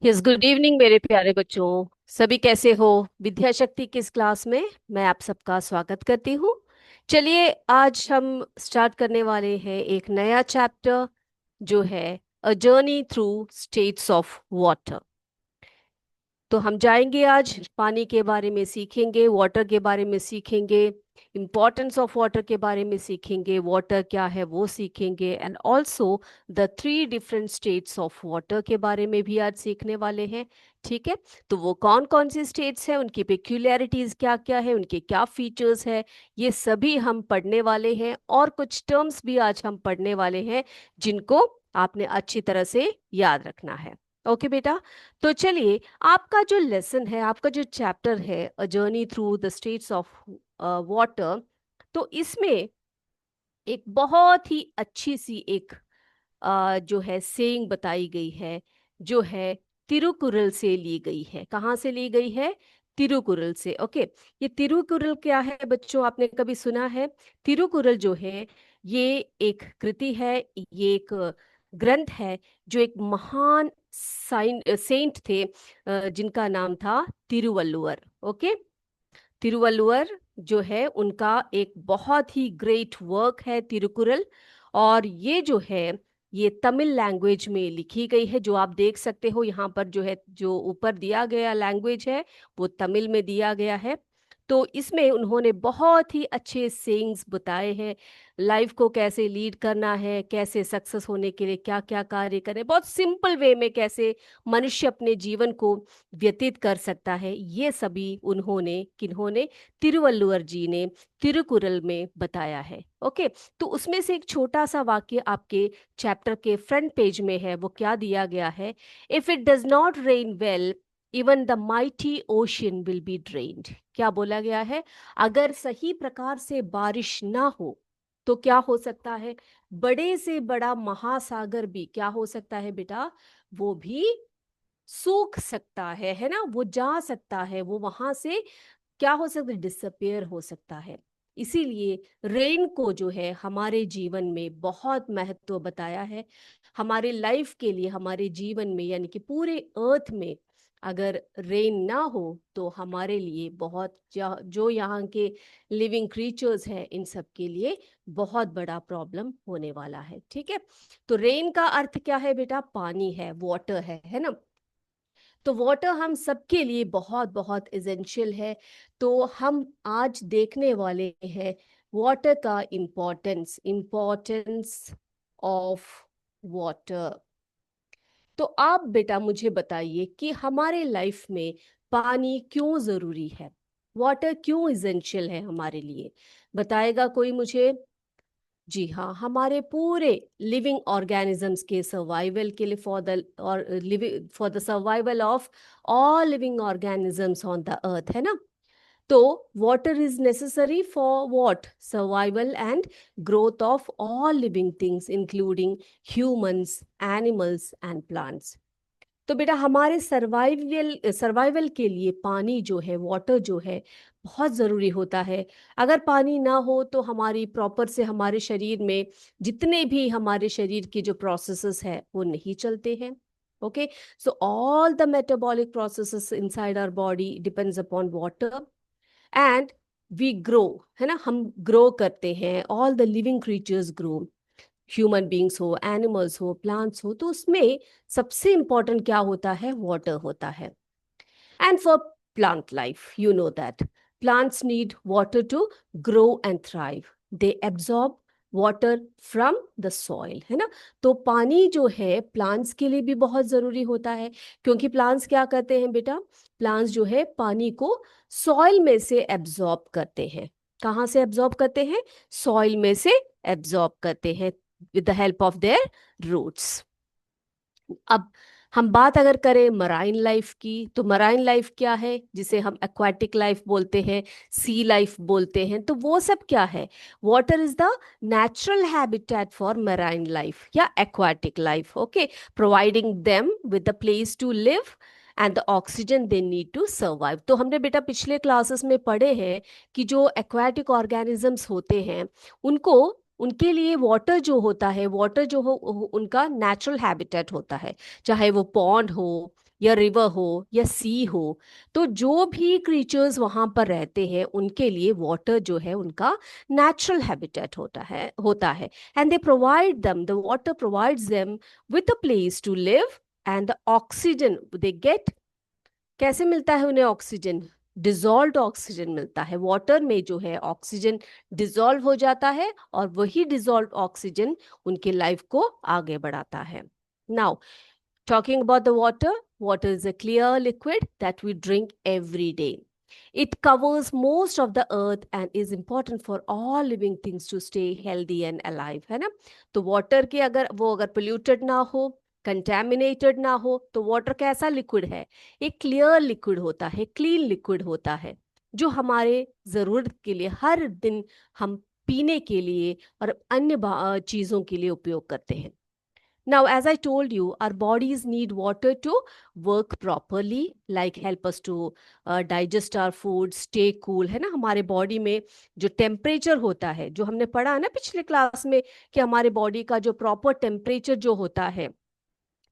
Yes, good evening मेरे प्यारे बच्चों। सभी कैसे हो? विद्या शक्ति किस क्लास में मैं आप सबका स्वागत करती हूँ। चलिए, आज हम स्टार्ट करने वाले हैं एक नया चैप्टर, जो है a journey through states of water. तो हम जाएंगे आज, पानी के बारे में सीखेंगे, वाटर के बारे में सीखेंगे, इम्पोर्टेंस ऑफ वाटर के बारे में सीखेंगे, वाटर क्या है वो सीखेंगे, and also the three different states of water के बारे में भी आज सीखने वाले हैं। ठीक है, तो वो कौन कौन सी स्टेट्स हैं, उनकी पेक्यूलियरिटीज क्या क्या है, उनके क्या फीचर्स है, ये सभी हम पढ़ने वाले हैं। और कुछ टर्म्स भी आज हम पढ़ने वाले हैं जिनको आपने अच्छी तरह से याद रखना है। ओके बेटा, तो चलिए, आपका जो लेसन है, आपका जो चैप्टर है a journey through the states of water, तो इसमें एक बहुत ही अच्छी सी एक जो है सेइंग बताई गई है, जो है तिरुकुरल से ली गई है। कहाँ से ली गई है? तिरुकुरल से। ओके, ये तिरुकुरल क्या है बच्चों, आपने कभी सुना है? तिरुकुरल जो है, ये एक कृति है, ये एक ग्रंथ है, जो एक महान सेंट थे, जिनका नाम था तिरुवल्लुवर। ओके, तिरुवल्लुवर जो है, उनका एक बहुत ही ग्रेट वर्क है तिरुकुरल। और ये जो है, ये तमिल लैंग्वेज में लिखी गई है। जो आप देख सकते हो यहाँ पर, जो है, जो ऊपर दिया गया लैंग्वेज है, वो तमिल में दिया गया है। तो इसमें उन्होंने बहुत ही अच्छे सेइंग्स बताए हैं, लाइफ को कैसे लीड करना है, कैसे सक्सेस होने के लिए क्या क्या कार्य करें, बहुत सिंपल वे में कैसे मनुष्य अपने जीवन को व्यतीत कर सकता है, ये सभी उन्होंने, किन्होंने, तिरुवल्लुवर जी ने तिरुकुरल में बताया है। ओके, तो उसमें से एक छोटा सा वाक्य आपके चैप्टर के फ्रंट पेज में है। वो क्या दिया गया है? If it does not rain well, even the mighty ocean will be drained. क्या बोला गया है? अगर सही प्रकार से बारिश ना हो तो क्या हो सकता है? बड़े से बड़ा महासागर भी क्या हो सकता है बेटा? वो भी सूख सकता है ना, वो जा सकता है, वो वहां से क्या हो सकता है? डिसअपियर हो सकता है। इसीलिए रेन को जो है हमारे जीवन में बहुत महत्व बताया है। हमारे लाइफ के लिए, हमारे जीवन में, यानी कि पूरे अर्थ में अगर रेन ना हो तो हमारे लिए बहुत, जो यहाँ के लिविंग क्रीचर्स हैं, इन सब के लिए बहुत बड़ा प्रॉब्लम होने वाला है। ठीक है, तो रेन का अर्थ क्या है बेटा? पानी है, वाटर है ना। तो वाटर हम सबके लिए बहुत बहुत इसेंशियल है। तो हम आज देखने वाले हैं वाटर का इम्पोर्टेंस, इम्पोर्टेंस ऑफ वाटर। तो आप बेटा मुझे बताइए कि हमारे लाइफ में पानी क्यों जरूरी है, वाटर क्यों इसेंशियल है हमारे लिए? बताएगा कोई मुझे? जी हाँ, हमारे पूरे लिविंग ऑर्गेनिजम्स के सर्वाइवल के लिए, फॉर द और living, for the survival of all living organisms on the earth, है ना। तो water is necessary for what? Survival and growth of all living things, including humans, animals and plants. तो बेटा हमारे survival survival के लिए पानी जो है, वाटर जो है, बहुत ज़रूरी होता है। अगर पानी ना हो तो हमारी प्रॉपर से, हमारे शरीर में जितने भी हमारे शरीर की जो प्रोसेसेस है वो नहीं चलते हैं। Okay, so all the metabolic processes inside our body depends upon water, and we grow, है ना, हम ग्रो करते हैं, all the living creatures grow, human beings हो, एनिमल्स हो, प्लांट्स हो, तो उसमें सबसे इंपॉर्टेंट क्या होता है? वाटर होता है। And for plant life, you know that plants need water to grow and thrive. They absorb water from the soil, है ना। तो पानी जो है प्लांट्स के लिए भी बहुत जरूरी होता है, क्योंकि प्लांट्स क्या करते हैं बेटा? प्लांट्स जो है पानी को सॉइल में से एब्जॉर्ब करते हैं। कहाँ से एब्जॉर्ब करते हैं? सॉइल में से एब्जॉर्ब करते हैं, with the help of their roots. अब हम बात अगर करें मराइन लाइफ की, तो मराइन लाइफ क्या है? जिसे हम एक्वाटिक लाइफ बोलते हैं, सी लाइफ बोलते हैं, तो वो सब क्या है? Water is the natural habitat for marine life या aquatic life. Okay, providing them with the place to live and the oxygen they need to survive. तो हमने बेटा पिछले क्लासेस में पढ़े हैं कि जो एक्वाटिक ऑर्गेनिजम्स होते हैं, उनको, उनके लिए वाटर जो होता है, वाटर जो हो उनका नेचुरल हैबिटेट होता है। चाहे वो पॉन्ड हो, या रिवर हो या सी हो, तो जो भी क्रीचर्स वहां पर रहते हैं उनके लिए वाटर जो है उनका नेचुरल हैबिटेट होता है and they provide them, the water provides them with a place to live and the oxygen they get. कैसे मिलता है उन्हें ऑक्सीजन? डिजॉल्व्ड ऑक्सीजन मिलता है। वाटर में जो है ऑक्सीजन डिजॉल्व हो जाता है और वही डिजॉल्व्ड ऑक्सीजन उनके लाइफ को आगे बढ़ाता है। Now talking about the water, water is a clear liquid that we drink every day. It covers most of the earth and is important for all living things to stay healthy and alive, है ना? तो water के अगर polluted ना हो, contaminated ना हो, तो वाटर कैसा लिक्विड है? एक क्लियर लिक्विड होता है, क्लीन लिक्विड होता है, जो हमारे ज़रूरत के लिए हर दिन हम पीने के लिए और अन्य चीज़ों के लिए उपयोग करते हैं। Now, as I told you, our bodies need water to work properly, like help us to digest our food, stay cool, है ना? हमारे बॉडी में जो टेम्परेचर होता है, जो हमने पढ़ा है ना पिछले क्लास में, कि हमारे बॉडी का जो प्रॉपर टेम्परेचर जो होता है,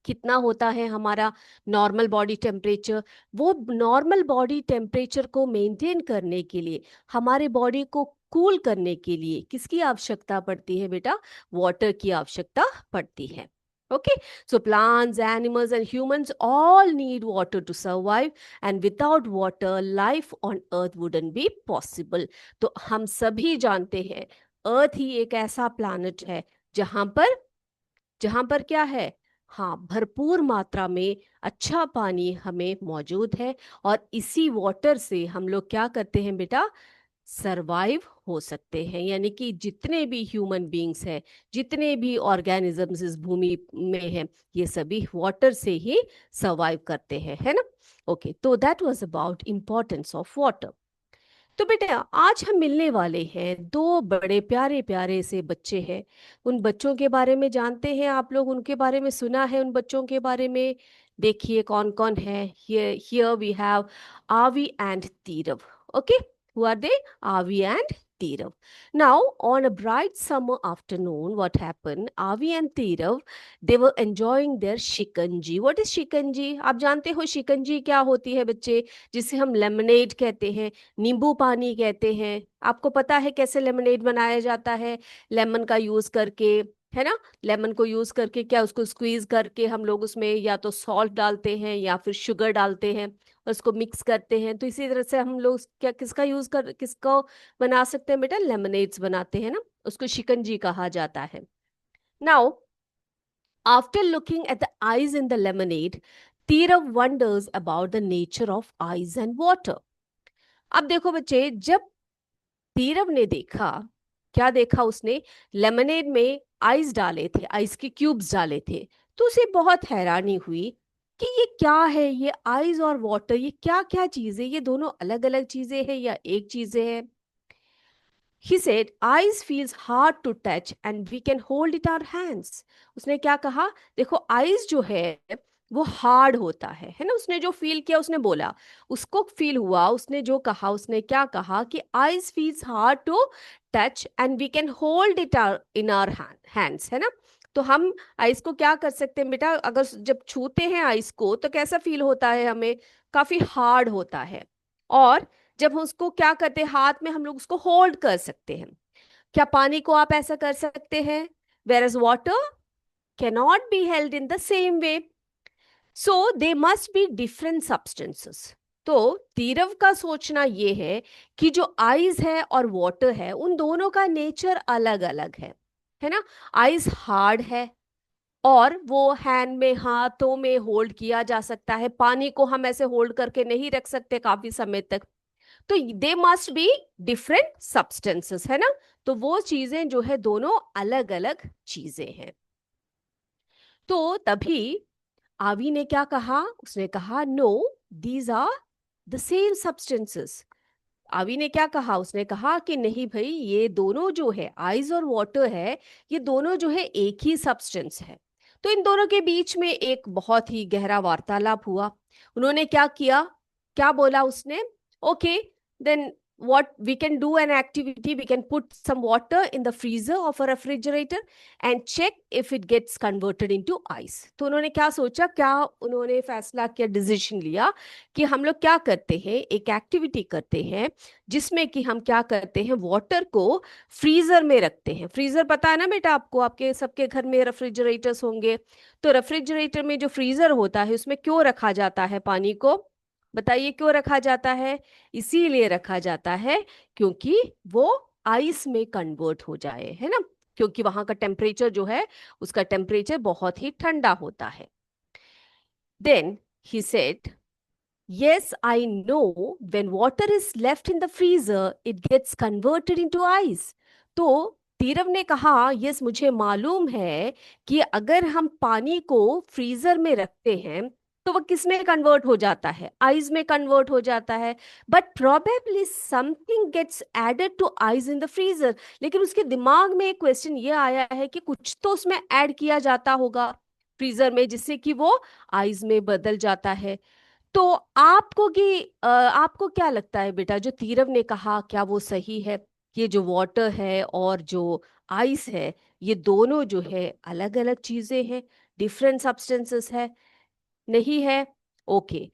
कितना होता है हमारा नॉर्मल बॉडी टेम्परेचर, वो नॉर्मल बॉडी टेम्परेचर को मेंटेन करने के लिए, हमारे बॉडी को कूल करने के लिए किसकी आवश्यकता पड़ती है बेटा? वाटर की आवश्यकता पड़ती है। Okay, so plants, animals, and humans all need water to survive, and without water, life on earth wouldn't be possible. तो हम सभी जानते हैं, अर्थ ही एक ऐसा प्लैनेट है जहां पर क्या है? हाँ, भरपूर मात्रा में अच्छा पानी हमें मौजूद है, और इसी वाटर से हम लोग क्या करते हैं बेटा? सरवाइव हो सकते हैं। यानी कि जितने भी ह्यूमन बीइंग्स हैं, जितने भी ऑर्गेनिजम्स इस भूमि में हैं, ये सभी वाटर से ही सरवाइव करते हैं, है ना? ओके, तो that was about importance of water. तो बेटा आज हम मिलने वाले हैं, दो बड़े प्यारे प्यारे से बच्चे हैं। उन बच्चों के बारे में जानते हैं आप लोग? उनके बारे में सुना है उन बच्चों के बारे में? देखिए कौन कौन है। Here we have Avi and Tirav. Okay, who are they? Avi and Tirav. Now, on a bright summer afternoon, what happened? Avi and Tirav, they were enjoying their shikanji. What is shikanji? आप जानते हो शिकंजी क्या होती है बच्चे? जिसे हम लेमनेड कहते हैं, नींबू पानी कहते हैं। आपको पता है कैसे लेमनेड बनाया जाता है? लेमन का यूज करके, है ना? लेमन को यूज करके क्या, उसको स्क्वीज करके हम लोग उसमें या तो सॉल्ट डालते हैं या फिर शुगर डालते हैं और उसको मिक्स करते हैं। तो इसी तरह से हम लोग क्या किसको बना सकते हैं बेटा? लेमनेड्स बनाते हैं ना, उसको शिकंजी कहा जाता है। Now after looking at the ice in the lemonade, Tirav wonders about the nature of ice and water. अब देखो बच्चे, जब तीरव ने देखा, क्या देखा उसने? लेमनेड में आइस डाले थे, आइस के क्यूब्स डाले थे, तो उसे बहुत हैरानी हुई कि ये क्या है, ये आइस और वाटर, ये क्या क्या चीजें, ये दोनों अलग अलग चीजें हैं या एक चीजें हैं? He said, ice feels hard to touch and we can hold it our hands. उसने क्या कहा? देखो आइस जो है वो हार्ड होता है ना? उसने जो फील किया उसने बोला, उसको फील हुआ, उसने जो कहा, उसने क्या कहा कि ice feels hard to touch and we can hold it in our hands, है ना? तो हम आइस को क्या कर सकते हैं बेटा? अगर जब छूते हैं आइस को तो कैसा फील होता है हमें? काफी हार्ड होता है। और जब हम उसको क्या करते हैं, हाथ में हम लोग उसको होल्ड कर सकते हैं। क्या पानी को आप ऐसा कर सकते हैं? Whereas water cannot be held in the same way, so they must be different substances. तो तीरव का सोचना ये है कि जो आइस है और वाटर है, उन दोनों का नेचर अलग अलग है ना? आइस हार्ड है और वो हैंड में, हाथों में होल्ड किया जा सकता है। पानी को हम ऐसे होल्ड करके नहीं रख सकते काफी समय तक। तो दे मस्ट बी डिफरेंट सब्सटेंसेस, है ना? तो वो चीजें जो है दोनों अलग अलग चीजें हैं। तो तभी आवी ने क्या कहा? उसने कहा no, these are the same substances. आवी ने क्या कहा? उसने कहा कि नहीं भाई, ये दोनों जो है आइस और वाटर है, ये दोनों जो है एक ही सब्सटेंस है। तो इन दोनों के बीच में एक बहुत ही गहरा वार्तालाप हुआ। उन्होंने क्या किया, क्या बोला उसने? Okay, then what we can do an activity, we can put some water in the freezer of a refrigerator and check if it gets converted into ice. तो उन्होंने क्या सोचा, क्या उन्होंने फैसला किया, डिसीजन लिया कि हम लोग क्या करते हैं, एक एक्टिविटी करते हैं जिसमें कि हम क्या करते हैं, वाटर को फ्रीजर में रखते हैं। फ्रीजर पता है ना बेटा आपको, आपके सबके घर में रेफ्रिजरेटर्स होंगे। तो रेफ्रिजरेटर में जो फ्रीजर होता है उसमें क्यों रखा जाता है पानी को, बताइए क्यों रखा जाता है। इसीलिए रखा जाता है क्योंकि वो आइस में कन्वर्ट हो जाए, है ना, क्योंकि वहां का टेम्परेचर जो है, उसका टेम्परेचर बहुत ही ठंडा होता है। Then he said, yes, I know when water is left in the freezer, it gets converted into ice. तो तीरव ने कहा, यस मुझे मालूम है कि अगर हम पानी को फ्रीजर में रखते हैं तो वो किस में कन्वर्ट हो जाता है, आइस में कन्वर्ट हो जाता है। But probably something gets added to ice in the freezer. लेकिन उसके दिमाग में एक क्वेश्चन ये आया है कि कुछ तो उसमें ऐड किया जाता होगा फ्रीजर में जिससे कि वो आइस में बदल जाता है। तो आपको क्या लगता है बेटा, जो तीरव ने कहा क्या वो सही है? ये जो वाटर है और जो आइस है, ये दोनों जो है अलग अलग चीजें हैं, डिफरेंट सब्सटेंसेस है, नहीं है? ओके,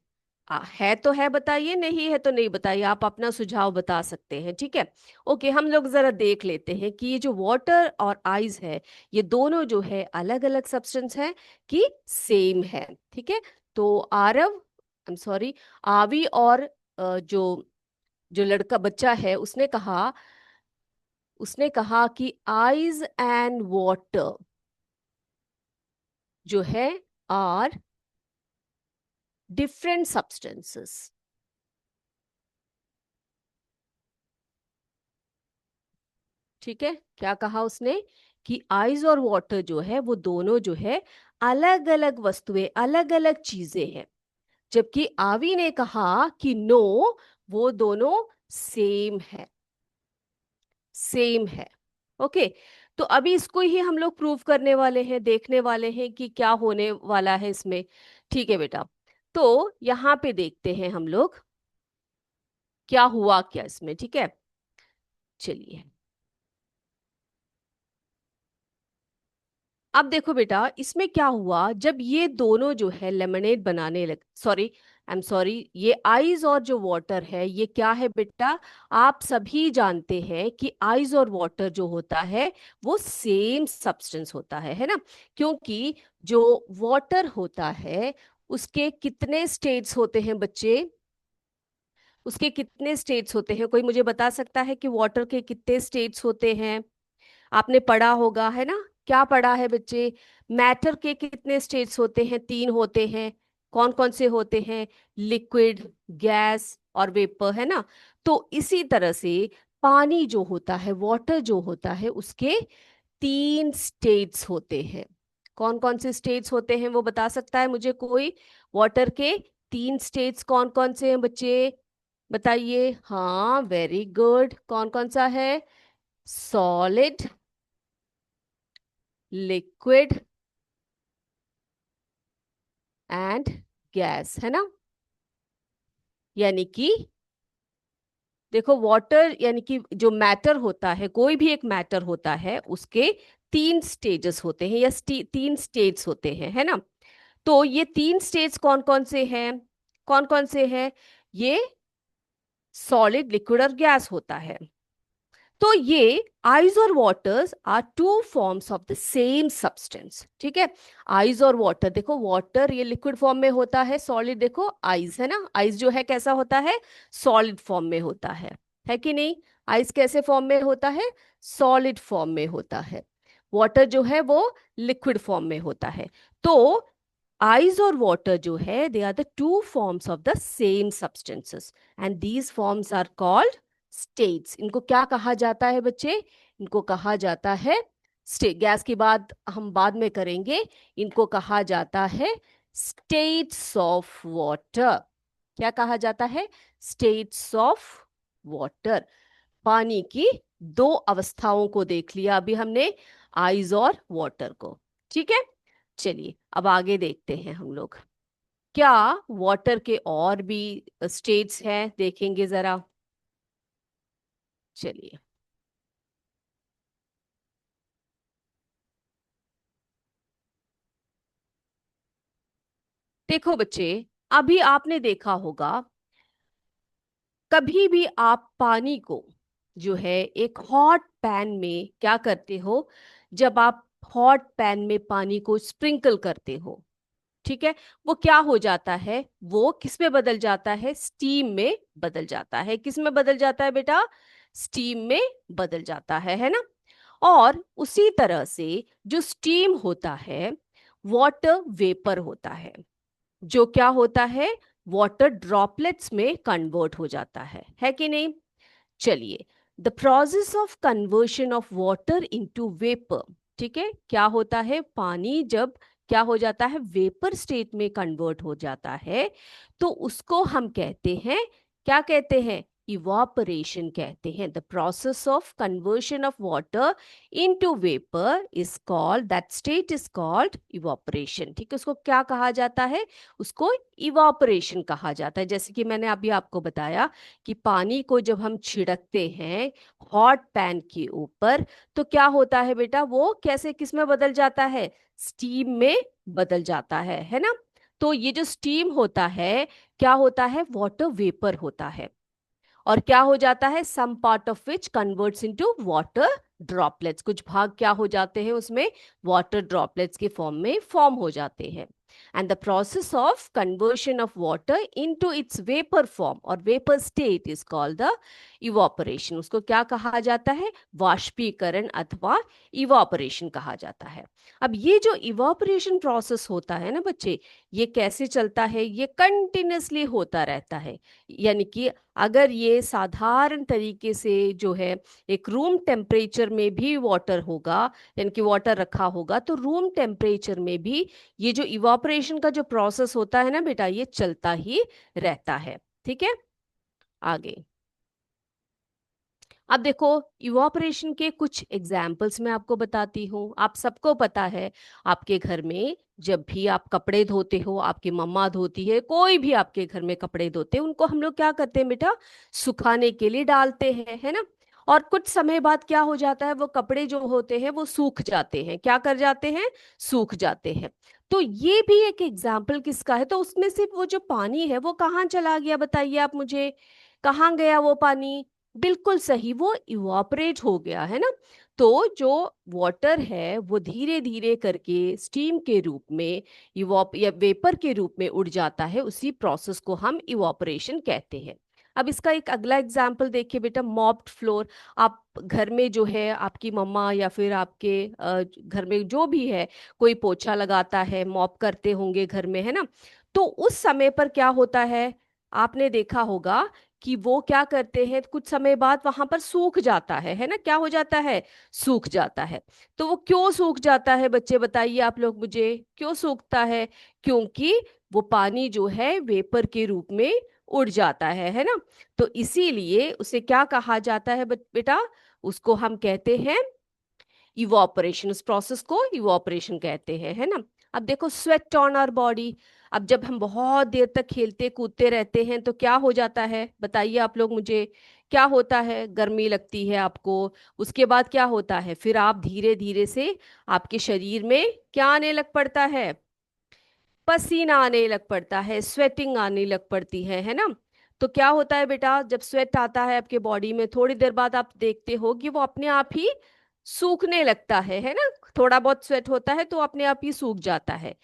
है तो है बताइए, नहीं है तो नहीं बताइए, आप अपना सुझाव बता सकते हैं, ठीक है। ओके, हम लोग जरा देख लेते हैं कि ये जो वाटर और आइस है, ये दोनों जो है अलग अलग सब्सटेंस है कि सेम है, ठीक है। तो आरव, आई एम सॉरी, आवी और जो जो लड़का बच्चा है उसने कहा कि आइस एंड वाटर जो है आर डिफरेंट सब्सटेंसेस। ठीक है, क्या कहा उसने कि आइस और वाटर जो है वो दोनों जो है अलग अलग वस्तुएं, अलग अलग चीजें हैं। जबकि आवी ने कहा कि नो, वो दोनों सेम है, सेम है। ओके, तो अभी इसको ही हम लोग प्रूव करने वाले हैं, देखने वाले हैं कि क्या होने वाला है इसमें। ठीक है बेटा, तो यहाँ पे देखते हैं हम लोग क्या हुआ क्या इसमें, ठीक है। चलिए, अब देखो बेटा इसमें क्या हुआ, जब ये दोनों जो है लेमनेड बनाने लग, सॉरी, आई एम सॉरी, ये आइस और जो वाटर है ये क्या है बेटा, आप सभी जानते हैं कि आइस और वाटर जो होता है वो सेम सब्सटेंस होता है ना। क्योंकि जो वाटर होता है उसके कितने स्टेट्स होते हैं बच्चे, उसके कितने स्टेट्स होते हैं, कोई मुझे बता सकता है कि वाटर के कितने स्टेट्स होते हैं? आपने पढ़ा होगा है ना, क्या पढ़ा है बच्चे, मैटर के कितने स्टेट्स होते हैं, तीन होते हैं। कौन कौन से होते हैं? लिक्विड, गैस और वेपर, है ना। तो इसी तरह से पानी जो होता है, वाटर जो होता है, उसके तीन स्टेट्स होते हैं। कौन कौन से स्टेट्स होते हैं वो बता सकता है मुझे कोई? वाटर के तीन स्टेट्स कौन कौन से हैं बच्चे, बताइए। हाँ, वेरी गुड, कौन कौन सा है? सॉलिड, लिक्विड एंड गैस, है ना। यानी कि देखो, वाटर यानी कि जो मैटर होता है, कोई भी एक मैटर होता है, उसके तीन स्टेजेस होते हैं या तीन स्टेट्स होते हैं, है ना। तो ये तीन स्टेट्स कौन कौन से हैं, कौन कौन से हैं? ये सॉलिड, लिक्विड और गैस होता है। तो ये आइस और waters are two forms of the same substance, ठीक है। आइस और वाटर, देखो वाटर ये लिक्विड फॉर्म में होता है, सॉलिड देखो आइस, है ना, आइस जो है कैसा होता है, सॉलिड फॉर्म में होता है कि नहीं? आइस कैसे फॉर्म में होता है? सॉलिड फॉर्म में होता है। वाटर जो है वो लिक्विड फॉर्म में होता है। तो आइस और वाटर जो है, they are the two forms of the same substances and these forms are called states. इनको क्या कहा जाता है बच्चे? इनको कहा जाता है स्टेट। गैस की बात हम बाद में करेंगे। इनको कहा जाता है स्टेट्स ऑफ वाटर। क्या कहा जाता है? States of water. पानी की दो अवस्थाओं को देख लिया अभी हमने, आइस और वाटर को, ठीक है। चलिए अब आगे देखते हैं हम लोग, क्या वाटर के और भी स्टेट्स हैं, देखेंगे जरा। चलिए, देखो बच्चे, अभी आपने देखा होगा, कभी भी आप पानी को जो है एक हॉट पैन में क्या करते हो, जब आप हॉट पैन में पानी को स्प्रिंकल करते हो, ठीक है, वो क्या हो जाता है, वो किस में बदल जाता है, स्टीम में बदल जाता है। किस में बदल जाता है बेटा, स्टीम में बदल जाता है ना। और उसी तरह से जो स्टीम होता है, वाटर वेपर होता जो क्या होता है, वाटर ड्रॉपलेट्स में कन्वर्ट हो जाता है कि नहीं। चलिए, the process of conversion of water into vapour, ठीक है, क्या होता है, पानी जब क्या हो जाता है, वेपर स्टेट में कन्वर्ट हो जाता है, तो उसको हम कहते हैं, क्या कहते हैं, इवापोरेशन कहते हैं। The process of conversion of water into vapour is called, that state is called evaporation. ठीक है, उसको क्या कहा जाता है, उसको इवापोरेशन कहा जाता है। जैसे कि मैंने अभी आपको बताया कि पानी को जब हम छिड़कते हैं हॉट पैन के ऊपर, तो क्या होता है बेटा, वो कैसे किस में बदल जाता है, स्टीम में बदल जाता है ना। तो ये जो स्टीम होता है, क्या होता है, वाटर वेपर होता है, और क्या हो जाता है, some part of which converts into water droplets, कुछ भाग क्या हो जाते हैं उसमें, वाटर ड्रॉपलेट्स के फॉर्म में फॉर्म हो जाते हैं। And the process of conversion of water into its vapour form और vapour state is called the evaporation. उसको क्या कहा जाता है, वाष्पीकरण अथवा इवापोरेशन कहा जाता है। अब ये जो इवापोरेशन प्रोसेस होता है ना बच्चे, ये कैसे चलता है, ये कंटिन्यूसली होता रहता है। यानी कि अगर ये साधारण तरीके से जो है एक रूम टेम्परेचर में भी वाटर होगा, यानी कि वाटर रखा होगा, तो रूम टेम्परेचर में भी ये जो इवापोरेशन का जो प्रोसेस होता है ना बेटा, ये चलता ही रहता है। ठीक है, आगे अब देखो, इवापोरेशन के कुछ एग्जाम्पल्स मैं आपको बताती हूँ। आप सबको पता है, आपके घर में जब भी आप कपड़े धोते हो, आपकी मम्मा धोती है, कोई भी आपके घर में कपड़े धोते हैं, उनको हम लोग क्या करते हैं बेटा, सुखाने के लिए डालते हैं, है ना। और कुछ समय बाद क्या हो जाता है, वो कपड़े जो होते हैं वो सूख जाते हैं, क्या कर जाते हैं, सूख जाते हैं। तो ये भी एक एग्जाम्पल किसका है, तो उसमें से वो जो पानी है वो कहाँ चला गया, बताइए आप मुझे, कहाँ गया वो पानी, बिल्कुल सही, वो इवापोरेट हो गया, है ना। तो जो वाटर है वो धीरे धीरे करके स्टीम के रूप में, इवाप या वेपर के रूप में उड़ जाता है, उसी प्रोसेस को हम इवापोरेशन कहते हैं। अब इसका एक अगला एग्जाम्पल देखिए बेटा, मॉप्ड फ्लोर। आप घर में जो है, आपकी मम्मा या फिर आपके घर में जो भी है, कोई पोछा लगाता है, मॉप करते होंगे घर में, है ना। तो उस समय पर क्या होता है, आपने देखा होगा कि वो क्या करते हैं, कुछ समय बाद वहां पर सूख जाता है ना, क्या हो जाता है, सूख जाता है। तो वो क्यों सूख जाता है बच्चे, बताइए आप लोग मुझे, क्यों सूखता है, क्योंकि वो पानी जो है वेपर के रूप में उड़ जाता है ना। तो इसीलिए उसे क्या कहा जाता है बेटा, उसको हम कहते हैं इवॉपरेशन, उस प्रोसेस को इवॉपरेशन कहते हैं, है ना। अब देखो, स्वेट ऑन आवर बॉडी। अब जब हम बहुत देर तक खेलते कूदते रहते हैं तो क्या हो जाता है, बताइए आप लोग मुझे, क्या होता है, गर्मी लगती है आपको, उसके बाद क्या होता है, फिर आप धीरे धीरे से आपके शरीर में क्या आने लग पड़ता है, पसीना आने लग पड़ता है, स्वेटिंग आने लग पड़ती है ना। तो क्या होता है बेटा, जब स्वेट आता है आपके बॉडी में, थोड़ी देर बाद आप देखते हो कि वो अपने आप ही सूखने लगता है ना। थोड़ा बहुत स्वेट होता है तो अपने आप ही सूख जाता है।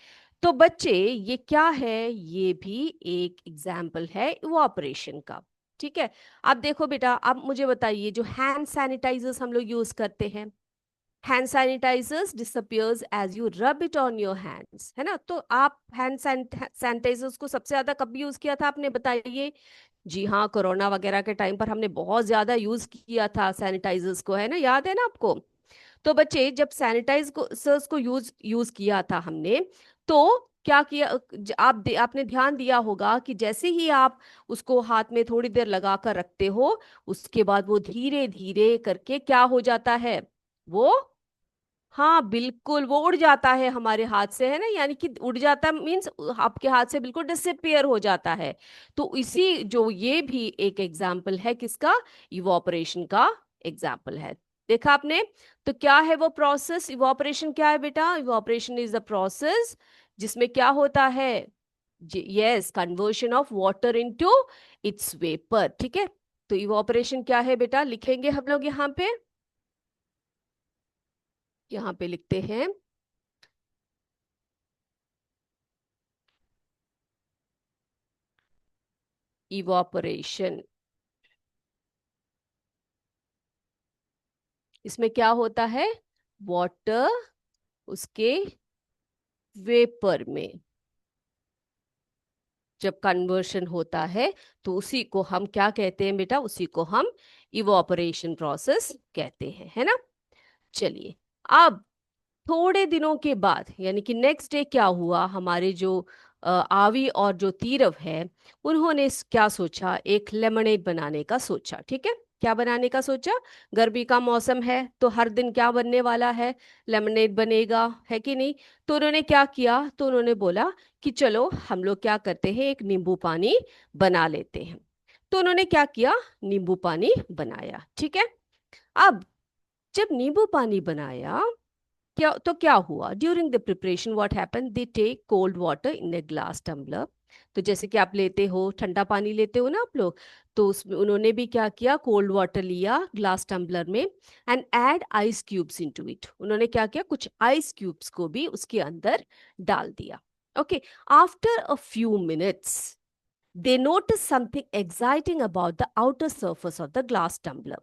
तो बच्चे, ये क्या है, ये भी एक एग्जाम्पल है इवापोरेशन का। ठीक है, अब देखो बेटा, अब मुझे बताइए, जो हैंड सैनिटाइजर्स हम लोग यूज करते हैं, hand sanitisers disappears as you rub it on your hands, है ना। तो आप हैंड सैनिटाइजर्स को सबसे ज्यादा कब यूज किया था, आपने बताइए। जी हाँ, कोरोना वगैरह के टाइम पर हमने बहुत ज्यादा यूज किया था सैनिटाइजर्स को, है ना, याद है ना आपको। तो बच्चे, जब सैनिटाइजर्स को यूज यूज किया था हमने, तो क्या किया, आपने ध्यान दिया होगा कि जैसे ही आप उसको हाथ में थोड़ी देर लगा कर रखते हो, उसके बाद वो धीरे धीरे करके क्या हो जाता है, वो, हाँ बिल्कुल, वो उड़ जाता है हमारे हाथ से, है ना। यानी कि उड़ जाता मीन्स आपके हाथ से बिल्कुल डिसअपियर हो जाता है। तो इसी जो ये भी एक एग्जाम्पल है किसका, इवोपरेशन का, एग्जाम्पल है। देखा आपने? तो क्या है वो प्रोसेस? इवोपरेशन क्या है बेटा? इवोपरेशन इज द प्रोसेस जिसमें क्या होता है? Yes, conversion of water into its vapour. ठीक है, तो इवोपरेशन क्या है बेटा? लिखेंगे हम लोग यहाँ पे लिखते हैं इवोपरेशन। इसमें क्या होता है? वाटर उसके वेपर में जब कन्वर्शन होता है तो उसी को हम क्या कहते हैं बेटा? उसी को हम इवोपरेशन प्रोसेस कहते हैं, है ना। चलिए, अब थोड़े दिनों के बाद यानी कि नेक्स्ट डे क्या हुआ? हमारे जो आवी और जो तीरव है, उन्होंने क्या सोचा? एक लेमनेड बनाने का सोचा। ठीक है, क्या बनाने का सोचा? गर्मी का मौसम है तो हर दिन क्या बनने वाला है? लेमनेड बनेगा, है कि नहीं? तो उन्होंने क्या किया? तो उन्होंने बोला कि चलो हम लोग क्या करते हैं, एक नींबू पानी बना लेते हैं। तो उन्होंने क्या किया? नींबू पानी बनाया। ठीक है, अब जब नींबू पानी बनाया, क्या हुआ? During the preparation what happen, they take cold water in a glass tumbler. तो जैसे कि आप लेते हो, ठंडा पानी लेते हो ना आप लोग, तो उसमें उन्होंने भी क्या किया? कोल्ड वाटर लिया ग्लास टम्बलर में and add ice cubes into it. उन्होंने क्या किया? कुछ आइस क्यूब्स को भी उसके अंदर डाल दिया। Okay, after a few minutes they notice something exciting about the outer surface of the glass tumbler.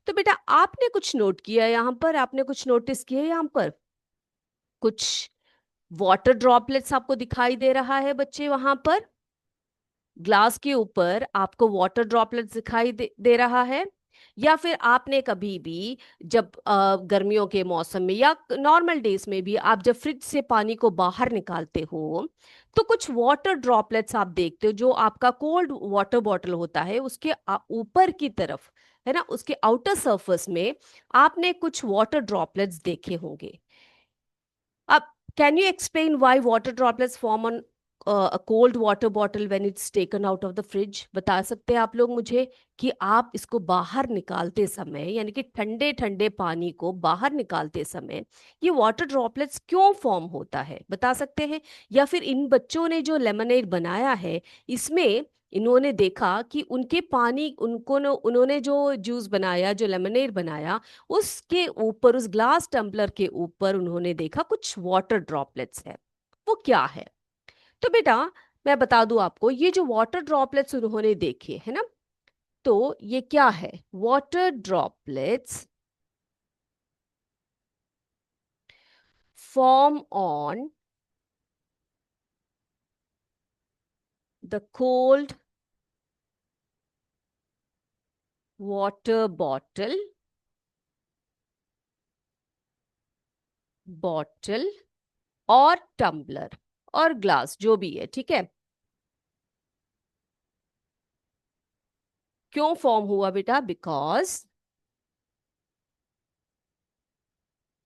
तो बेटा आपने कुछ नोट किया यहाँ पर? आपने कुछ नोटिस किया यहाँ पर? कुछ वाटर ड्रॉपलेट्स आपको दिखाई दे रहा है बच्चे? वहां पर ग्लास के ऊपर आपको वाटर ड्रॉपलेट्स दिखाई दे रहा है? या फिर आपने कभी भी जब गर्मियों के मौसम में या नॉर्मल डेज में भी आप जब फ्रिज से पानी को बाहर निकालते हो तो कुछ वाटर ड्रॉपलेट्स आप देखते हो जो आपका कोल्ड वाटर बॉटल होता है उसके ऊपर की तरफ, है ना, उसके आउटर सरफेस में आपने कुछ वाटर ड्रॉपलेट्स देखे होंगे। अब can you explain why water droplets form on a cold water bottle when it's taken out of the fridge? बता सकते हैं आप लोग मुझे कि आप इसको बाहर निकालते समय यानी कि ठंडे ठंडे पानी को बाहर निकालते समय ये वाटर ड्रॉपलेट्स क्यों फॉर्म होता है? बता सकते हैं? या फिर इन बच्चों ने जो लेमनेड बनाया है इसमें इन्होंने देखा कि उनके पानी उन्होंने जो जूस बनाया, जो लेमनेड बनाया, उसके ऊपर, उस ग्लास टम्पलर के ऊपर उन्होंने देखा कुछ वाटर ड्रॉपलेट्स है। वो क्या है? तो बेटा मैं बता दूं आपको, ये जो वाटर ड्रॉपलेट्स उन्होंने देखे है ना, तो ये क्या है? Water droplets form on the cold water bottle और टम्बलर और ग्लास जो भी है, ठीक है। क्यों फॉर्म हुआ बेटा? Because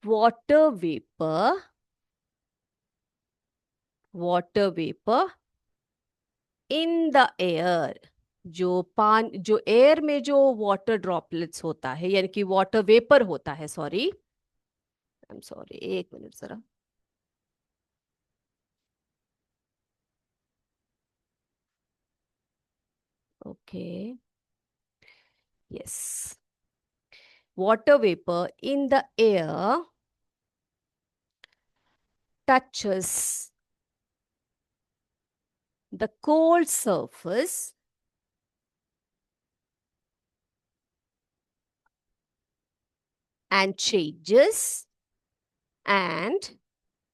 water vapor water vapor in the air, जो एयर में जो वाटर ड्रॉपलेट्स होता है यानी कि वाटर वेपर होता है, सॉरी आई एम सॉरी, एक मिनट जरा। Okay, yes, water vapor in the air touches the cold surface and and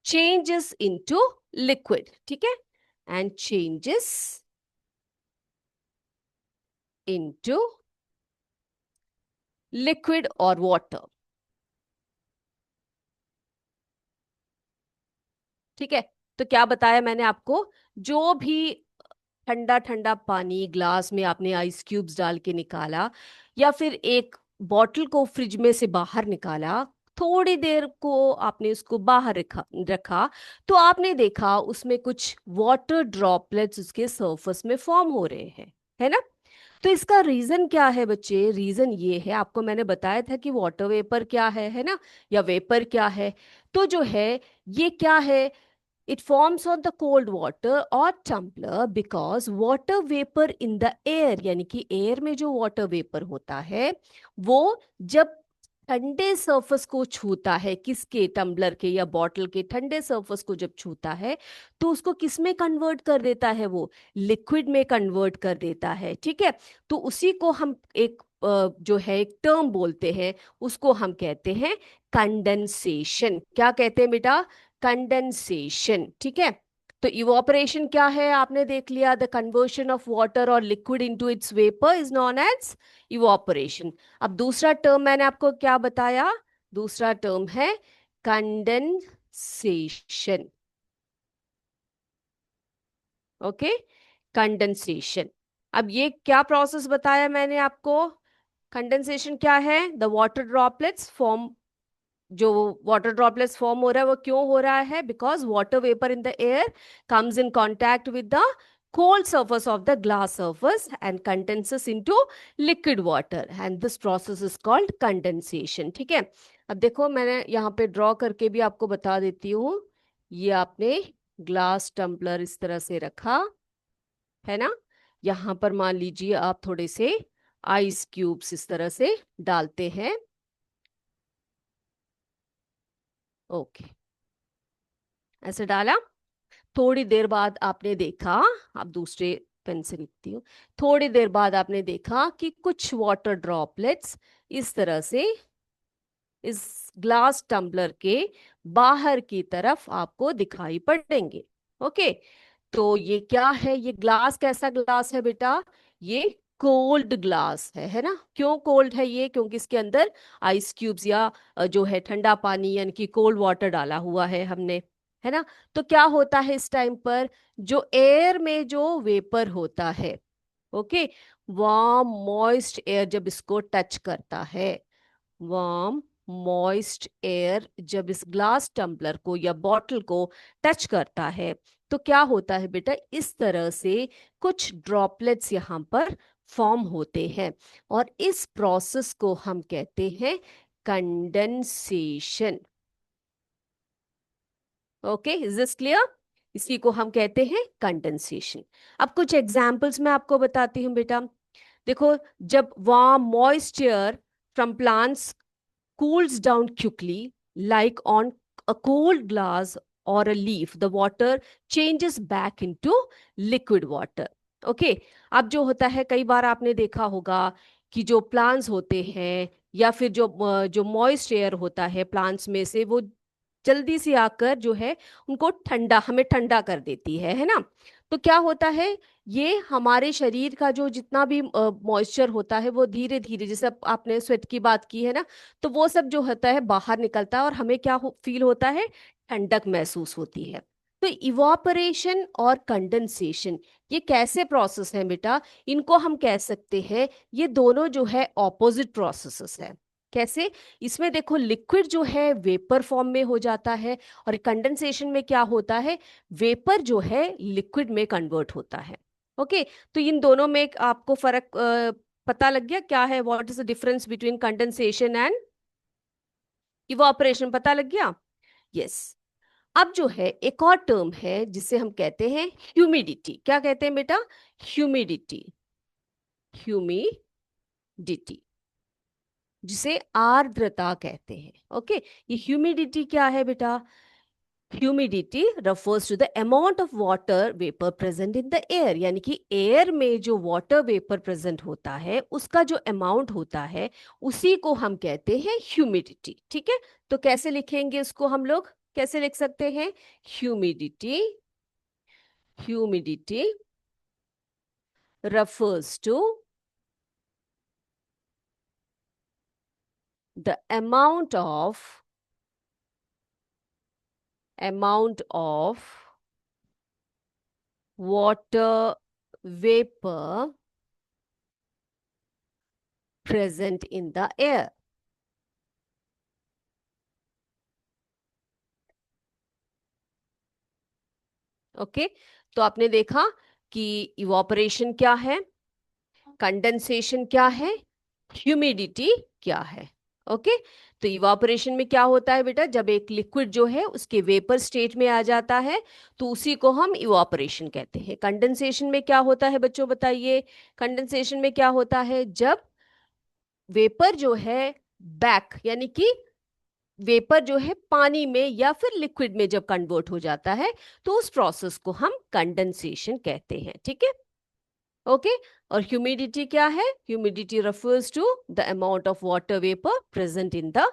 changes into liquid, ठीक है, and changes into लिक्विड और वाटर। ठीक है, तो क्या बताया मैंने आपको? जो भी ठंडा ठंडा पानी ग्लास में आपने आइस क्यूब्स डाल के निकाला या फिर एक बॉटल को फ्रिज में से बाहर निकाला, थोड़ी देर को आपने उसको बाहर रखा तो आपने देखा उसमें कुछ वाटर ड्रॉपलेट्स उसके सरफेस में फॉर्म हो रहे हैं, है ना। तो इसका रीजन क्या है बच्चे? रीजन ये है, आपको मैंने बताया था कि वाटर वेपर क्या है ना, या वेपर क्या है। तो जो है ये क्या है, it forms on the cold water or tumbler because water vapor in the air, यानी कि एयर में जो वाटर वेपर होता है वो जब ठंडे सरफेस को छूता है, किसके, टम्बलर के या बॉटल के ठंडे सरफेस को जब छूता है तो उसको किस में कन्वर्ट कर देता है, वो लिक्विड में कन्वर्ट कर देता है। ठीक है, तो उसी को हम एक जो है एक टर्म बोलते हैं, उसको हम कहते हैं कंडेंसेशन। क्या कहते हैं बेटा? कंडेंसेशन। ठीक है, तो इवोपरेशन क्या है आपने देख लिया, द कन्वर्शन ऑफ वाटर और liquid into its vapour is known as evaporation. अब दूसरा टर्म मैंने आपको क्या बताया, दूसरा टर्म है कंडेंसेशन। Okay, condensation. अब ये क्या प्रोसेस बताया मैंने आपको? कंडेंसेशन क्या है? द वाटर ड्रॉपलेट्स फॉर्म, जो वाटर ड्रॉपलेट्स फॉर्म हो रहा है वो क्यों हो रहा है? Because water vapour in the air comes in contact with the cold surface of the glass surface and condenses into liquid water, and this process is called condensation। ठीक है, अब देखो मैंने यहाँ पे ड्रॉ करके भी आपको बता देती हूँ। ये आपने ग्लास टम्पलर इस तरह से रखा है ना, यहाँ पर मान लीजिए आप थोड़े से आइस क्यूब्स इस तरह से डालते हैं। ओके, ऐसे डाला। थोड़ी देर बाद आपने देखा, आप दूसरे पेन से लिखती हूँ, थोड़ी देर बाद आपने देखा कि कुछ वाटर ड्रॉपलेट्स इस तरह से इस ग्लास टम्बलर के बाहर की तरफ आपको दिखाई पड़ेंगे। ओके, तो ये क्या है, ये ग्लास कैसा ग्लास है बेटा? ये कोल्ड ग्लास है ना। क्यों कोल्ड है ये? क्योंकि इसके अंदर आइस क्यूब्स या जो है ठंडा पानी यानी कि कोल्ड वाटर डाला हुआ है हमने, है ना। तो क्या होता है इस टाइम पर, जो एयर में जो वेपर होता है, ओके, वार्म मॉइस्ट एयर जब इसको टच करता है, वार्म मॉइस्ट एयर जब इस ग्लास टम्बलर को या बॉटल को टच करता है तो क्या होता है बेटा, इस तरह से कुछ ड्रॉपलेट्स यहाँ पर फॉर्म होते हैं और इस प्रोसेस को हम कहते हैं condensation. Okay, is this clear? इसी को हम कहते हैं कंडेंसेशन। अब कुछ एग्जांपल्स मैं आपको बताती हूँ बेटा। देखो, जब warm moisture from plants cools down quickly, like on a cold glass or a leaf, the water changes back into liquid water। Okay, अब जो होता है, कई बार आपने देखा होगा कि जो प्लांट्स होते हैं या फिर जो मॉइस्ट एयर होता है प्लांट्स में से, वो जल्दी से आकर जो है उनको ठंडा, हमें ठंडा कर देती है ना। तो क्या होता है, ये हमारे शरीर का जो जितना भी मॉइस्चर होता है वो धीरे धीरे, जैसे आपने स्वेट की बात की है ना, तो वो सब जो होता है बाहर निकलता है और हमें क्या फील होता है, ठंडक महसूस होती है। तो इवापोरेशन और कंडेंसेशन ये कैसे प्रोसेस है बेटा? इनको हम कह सकते हैं ये दोनों जो है ऑपोजिट प्रोसेसेस है। कैसे? इसमें देखो, लिक्विड जो है वेपर फॉर्म में हो जाता है और कंडेंसेशन में क्या होता है, वेपर जो है लिक्विड में कन्वर्ट होता है। ओके, तो इन दोनों में आपको फर्क पता लग गया क्या है? What is the difference between condensation and evaporation? पता लग गया? यस। अब जो है एक और टर्म है जिसे हम कहते हैं ह्यूमिडिटी। क्या कहते हैं बेटा? ह्यूमिडिटी। ह्यूमिडिटी, जिसे आर्द्रता कहते हैं। ओके, ये ह्यूमिडिटी क्या है बेटा? Humidity refers to the amount of water vapor present in the air, यानी कि एयर में जो वाटर वेपर प्रेजेंट होता है उसका जो अमाउंट होता है उसी को हम कहते हैं ह्यूमिडिटी। ठीक है, तो कैसे लिखेंगे इसको हम लोग? कैसे लिख सकते हैं? Humidity, humidity refers to the amount of water vapor present in the air। Okay, तो आपने देखा कि इवोपरेशन क्या है, कंडेंसेशन क्या है, ह्यूमिडिटी क्या है। ओके, तो इवापोरेशन में क्या होता है बेटा, जब एक लिक्विड जो है उसके वेपर स्टेट में आ जाता है तो उसी को हम इवापोरेशन कहते हैं। कंडेंसेशन में क्या होता है बच्चों बताइए, कंडेंसेशन में क्या होता है, जब वेपर जो है बैक यानी कि वेपर जो है पानी में या फिर लिक्विड में जब कन्वर्ट हो जाता है तो उस प्रोसेस को हम कंडेंसेशन कहते हैं। ठीक है, ओके। और ह्यूमिडिटी क्या है, humidity refers to the amount of water vapour present in the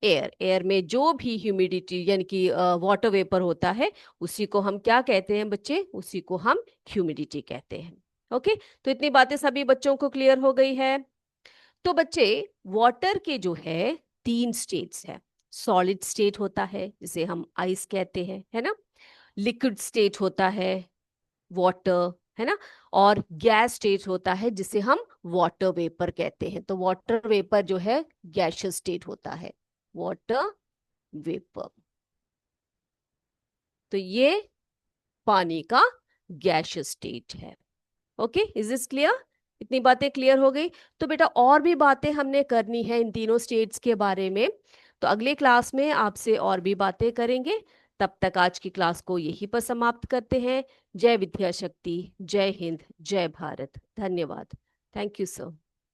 air. Air में जो भी ह्यूमिडिटी यानी कि वाटर वेपर होता है उसी को हम क्या कहते हैं बच्चे, उसी को हम ह्यूमिडिटी कहते हैं। ओके, तो इतनी बातें सभी बच्चों को क्लियर हो गई है। तो बच्चे, वाटर के जो है 3 स्टेट्स है। सॉलिड स्टेट होता है जिसे हम आइस कहते हैं, है ना। लिक्विड स्टेट होता है वाटर, है ना। और गैस स्टेट होता है जिसे हम वाटर वेपर कहते हैं। तो वाटर वेपर जो है गैसियस स्टेट होता है, वाटर वेपर। तो ये पानी का गैसियस स्टेट है। ओके, इज दिस क्लियर, इतनी बातें क्लियर हो गई। तो बेटा और भी बातें हमने करनी है इन तीनों स्टेट्स के बारे में, तो अगले क्लास में आपसे और भी बातें करेंगे। तब तक आज की क्लास को यहीं पर समाप्त करते हैं। जय विद्याशक्ति, जय हिंद, जय भारत। धन्यवाद। Thank you sir.